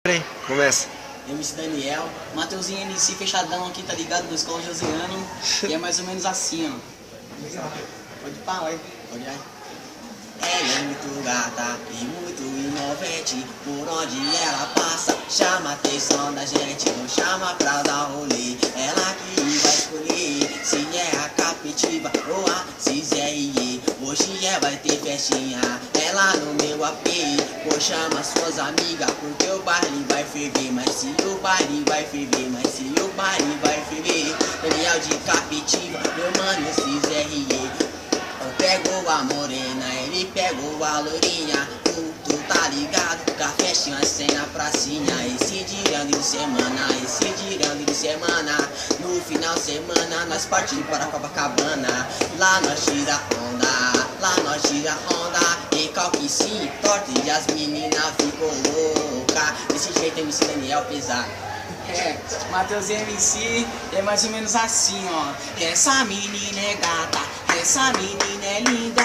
Peraí, começa. MC Daniel, Mateuzinho MC fechadão aqui, tá ligado? No Escola Josiano. E é mais ou menos assim, ó. Pode falar, aí. Pode ir. Ela é muito gata e muito inovante. Por onde ela passa, chama a atenção da gente. Não chama pra dar rolê. Ela que vai escolher se é a Captiva ou a CZRE. Hoje vai ter festinha, ela no meu AP. Pô, chama suas amigas, porque o baile vai ferver. Mas se o baile vai ferver, mas se o baile vai ferver. Daniel de Captiva, meu mano CZRE. Pegou a morena, ele pegou a lourinha. Tu tá ligado, que a festinha sem na pracinha. Esse dia de semana, esse dia de semana. No final de semana, nós partimos para Copacabana. Lá nós tira onda, lá nós tira onda. E calque sim, torta e as meninas ficou louca. Desse jeito MC Daniel pesar. Matheus MC é mais ou menos assim, ó. Essa menina é gata, essa menina é linda.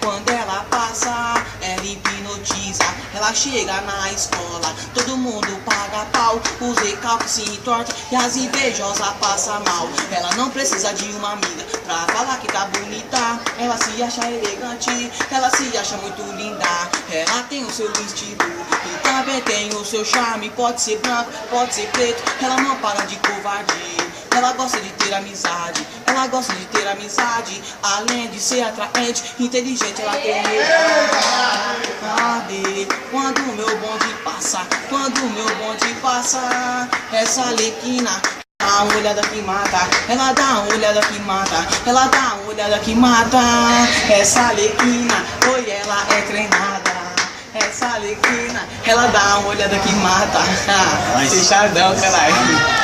Quando ela passa, ela hipnotiza. Ela chega na escola, todo mundo paga pau. Os recalques se entortam e as invejosas passam mal. Ela não precisa de uma amiga pra falar que tá bonita. Ela se acha elegante, ela se acha muito linda. Ela tem o seu estilo e também tem o seu charme. Pode ser branco, pode ser preto, ela não para de covardia. Ela gosta de ter amizade, ela gosta de ter amizade. Além de ser atraente, inteligente, ela tem humildade. Quando o meu bonde passa, quando o meu bonde passa, essa Alequina dá uma olhada que mata, ela dá uma olhada que mata, ela dá uma olhada que mata. Essa Alequina, oi, ela é treinada. Essa Alequina, ela dá uma olhada que mata. Fechadão, caralho.